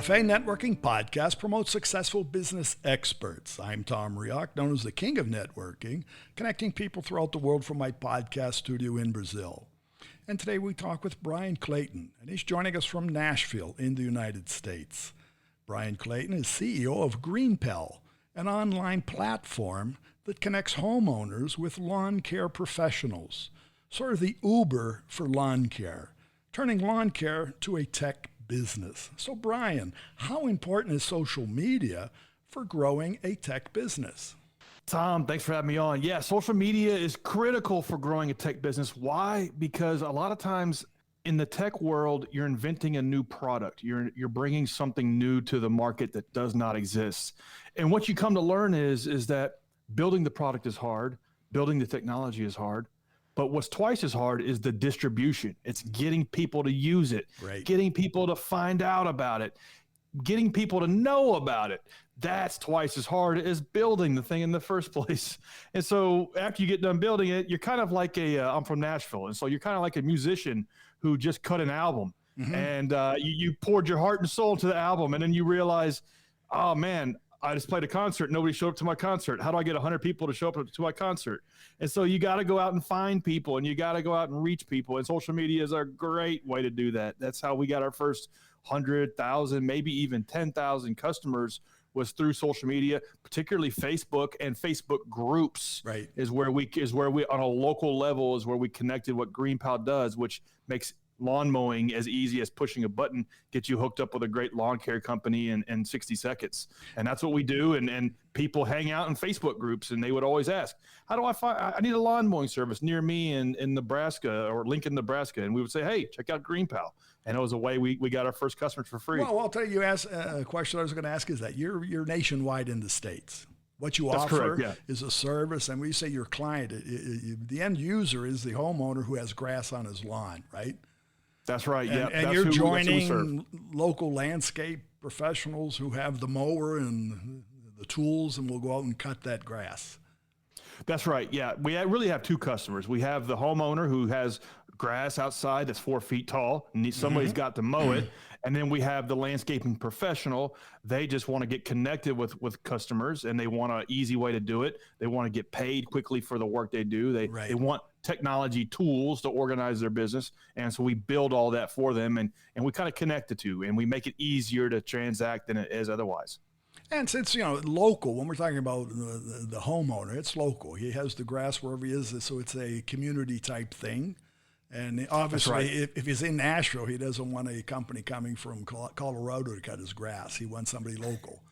Café and Networking Podcast promotes successful business experts. I'm Tom Reaoch, known as the King of Networking, connecting people throughout the world from my podcast studio in Brazil. And today we talk with Bryan Clayton, and he's joining us from Nashville in the United States. Bryan Clayton is CEO of GreenPal, an online platform that connects homeowners with lawn care professionals, sort of the Uber for lawn care, turning lawn care to a tech business. So Bryan, how important is social media for growing a tech business? Tom, thanks for having me on. Yeah, social media is critical for growing a tech business. Why? Because a lot of times in the tech world, you're inventing a new product. You're bringing something new to the market that does not exist. And what you come to learn is that building the product is hard, building the technology is hard. But what's twice as hard is the distribution. It's getting people to use it, Right. Getting people to find out about it, getting people to know about it. That's twice as hard as building the thing in the first place. And so after you get done building it, you're kind of like I'm from Nashville. And so you're kind of like a musician who just cut an album and you poured your heart and soul into the album. And then you realize, oh man, I just played a concert. Nobody showed up to my concert. How do I get 100 people to show up to my concert? And so you got to go out and find people, and you got to go out and reach people. And social media is a great way to do that. That's how we got our first 100,000, maybe even 10,000 customers, was through social media, particularly Facebook and Facebook groups. Right. Is where we on a local level is where we connected what GreenPal does, which makes lawn mowing as easy as pushing a button, get you hooked up with a great lawn care company in 60 seconds. And that's what we do. And people hang out in Facebook groups, and they would always ask, how do I need a lawn mowing service near me in Nebraska or Lincoln, Nebraska. And we would say, hey, check out GreenPal. And it was a way we got our first customers for free. Well, I'll tell you, asked a question I was going to ask is that you're nationwide in the States. What you That's offer correct, yeah. is a service, and when you say your client, the end user is the homeowner who has grass on his lawn, right? That's right. And, Yeah. and that's you're who we joining serve. local landscape professionals who have the mower and the tools, and will go out and cut that grass. That's right. Yeah. We really have two customers. We have the homeowner who has grass outside that's 4 feet tall, and somebody's got to mow it. And then we have the landscaping professional. They just want to get connected with customers, and they want an easy way to do it. They want to get paid quickly for the work they do. They want technology tools to organize their business. And so we build all that for them, and we kind of connect the two, and we make it easier to transact than it is otherwise. And since, local, when we're talking about the homeowner, it's local. He has the grass wherever he is, so it's a community type thing. And obviously, if he's in Nashville, he doesn't want a company coming from Colorado to cut his grass. He wants somebody local.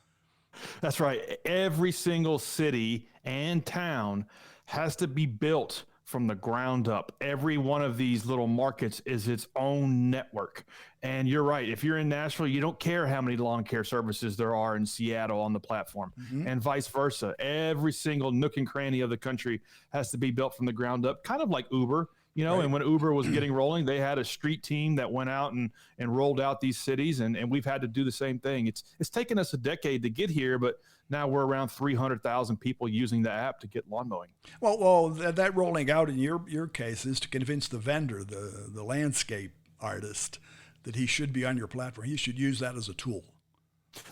That's right. Every single city and town has to be built from the ground up. Every one of these little markets is its own network. And you're right. If you're in Nashville, you don't care how many lawn care services there are in Seattle on the platform, and vice versa. Every single nook and cranny of the country has to be built from the ground up, kind of like Uber. And when Uber was getting rolling, they had a street team that went out and rolled out these cities, and we've had to do the same thing. It's taken us a decade to get here, but now we're around 300,000 people using the app to get lawn mowing. Well, that rolling out in your case is to convince the vendor, the landscape artist, that he should be on your platform. He should use that as a tool.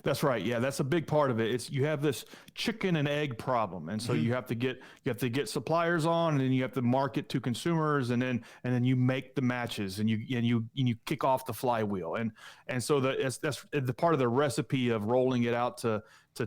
That's right. Yeah, that's a big part of it. It's you have this chicken and egg problem, and so you have to get suppliers on, and then you have to market to consumers, and then you make the matches, and you kick off the flywheel, and so that's the part of the recipe of rolling it out to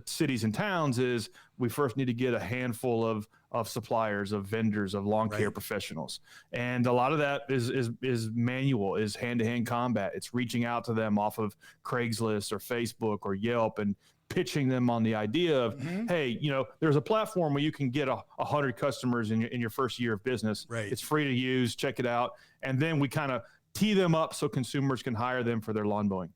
cities and towns is we first need to get a handful of suppliers, of vendors, of lawn care professionals. And a lot of that is manual, is hand-to-hand combat. It's reaching out to them off of Craigslist or Facebook or Yelp and pitching them on the idea of, hey, there's a platform where you can get 100 customers in your first year of business. Right. It's free to use. Check it out. And then we kind of tee them up so consumers can hire them for their lawn mowing.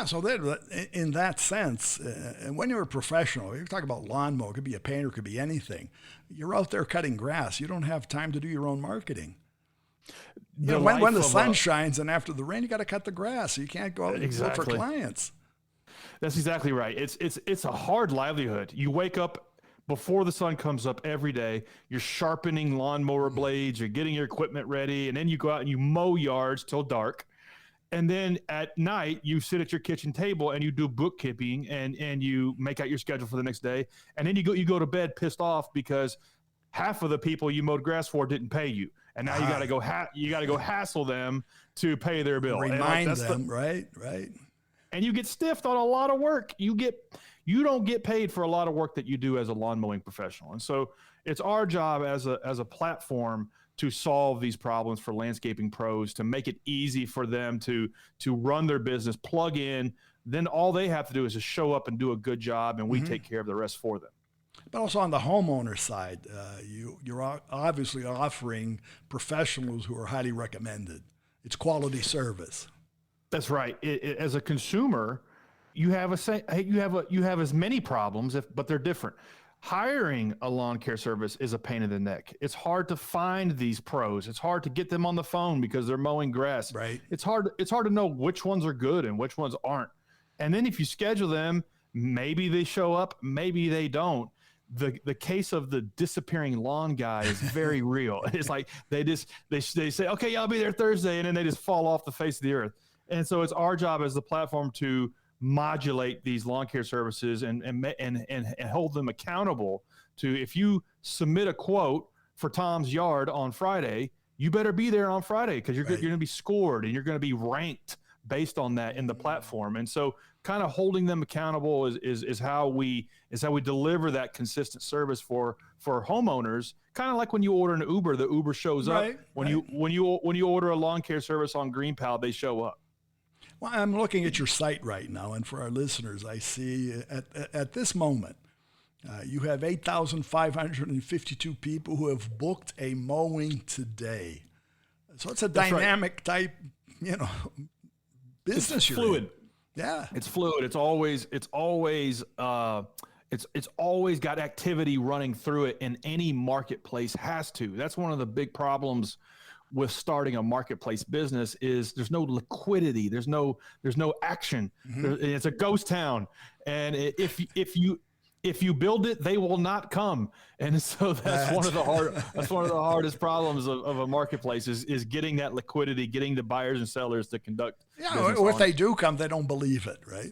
So that, in that sense, and when you're a professional, you talk about lawn mower, it could be a painter, it could be anything. You're out there cutting grass. You don't have time to do your own marketing. When the sun shines and after the rain, you got to cut the grass. You can't go out and look for clients. That's exactly right. It's a hard livelihood. You wake up before the sun comes up every day. You're sharpening lawnmower blades. You're getting your equipment ready, and then you go out and you mow yards till dark. And then at night, you sit at your kitchen table and you do bookkeeping and you make out your schedule for the next day. And then you go to bed pissed off because half of the people you mowed grass for didn't pay you. And now you got to go hassle them to pay their bill. Remind them, right. And you get stiffed on a lot of work. You don't get paid for a lot of work that you do as a lawn mowing professional. And so it's our job as a platform to solve these problems for landscaping pros, to make it easy for them to run their business, plug in. Then all they have to do is just show up and do a good job, and we take care of the rest for them. But also on the homeowner side, you're obviously offering professionals who are highly recommended. It's quality service. That's right. As a consumer, you have as many problems, but they're different. Hiring a lawn care service is a pain in the neck. It's hard to find these pros. It's hard to get them on the phone because they're mowing grass. Right. It's hard to know which ones are good and which ones aren't. And then if you schedule them, maybe they show up, maybe they don't. The case of the disappearing lawn guy is very real. It's like they say, okay, I'll be there Thursday, and then they just fall off the face of the earth. And so it's our job as the platform to modulate these lawn care services and hold them accountable to, if you submit a quote for Tom's yard on Friday, you better be there on Friday because you're going to be scored and you're going to be ranked based on that in the platform. And so kind of holding them accountable is how we deliver that consistent service for homeowners. Kind of like when you order an Uber, the Uber shows up. When you order a lawn care service on GreenPal, they show up. Well, I'm looking at your site right now, and for our listeners, I see at this moment, you have 8,552 people who have booked a mowing today. So it's a dynamic type, business. It's fluid. Yeah, it's fluid. It's always got activity running through it, and any marketplace has to. That's one of the big problems with starting a marketplace business is there's no liquidity. There's no action. It's a ghost town. And if you build it, they will not come. And so that's one of the hardest problems of a marketplace is getting that liquidity, getting the buyers and sellers to conduct. Yeah. Or if they do come, they don't believe it. Right.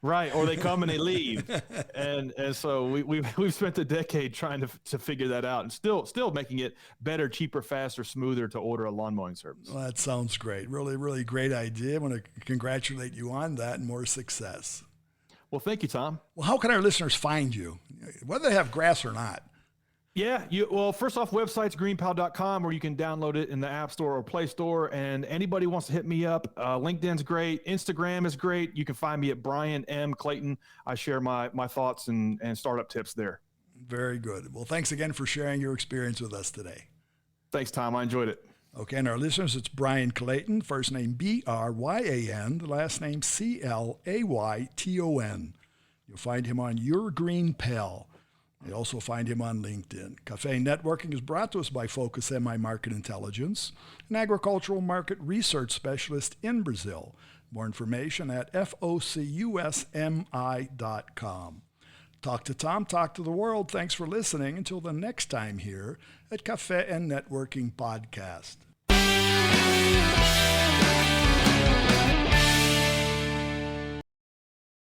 Right, or they come and they leave, and so we've spent a decade trying to figure that out, and still making it better, cheaper, faster, smoother to order a lawn mowing service. Well, that sounds great. Really, really great idea. I want to congratulate you on that and more success. Well, thank you, Tom. Well, how can our listeners find you, whether they have grass or not? Yeah, first off, website's greenpal.com, where you can download it in the App Store or Play Store. And anybody wants to hit me up, LinkedIn's great. Instagram is great. You can find me at Bryan M. Clayton. I share my thoughts and startup tips there. Very good. Well, thanks again for sharing your experience with us today. Thanks, Tom. I enjoyed it. Okay, and our listeners, it's Bryan Clayton, first name Bryan, the last name Clayton. You'll find him on Your GreenPal. You also find him on LinkedIn. Café and Networking is brought to us by Focus MI Market Intelligence, an agricultural market research specialist in Brazil. More information at focusmi.com. Talk to Tom, talk to the world. Thanks for listening. Until the next time here at Café and Networking Podcast.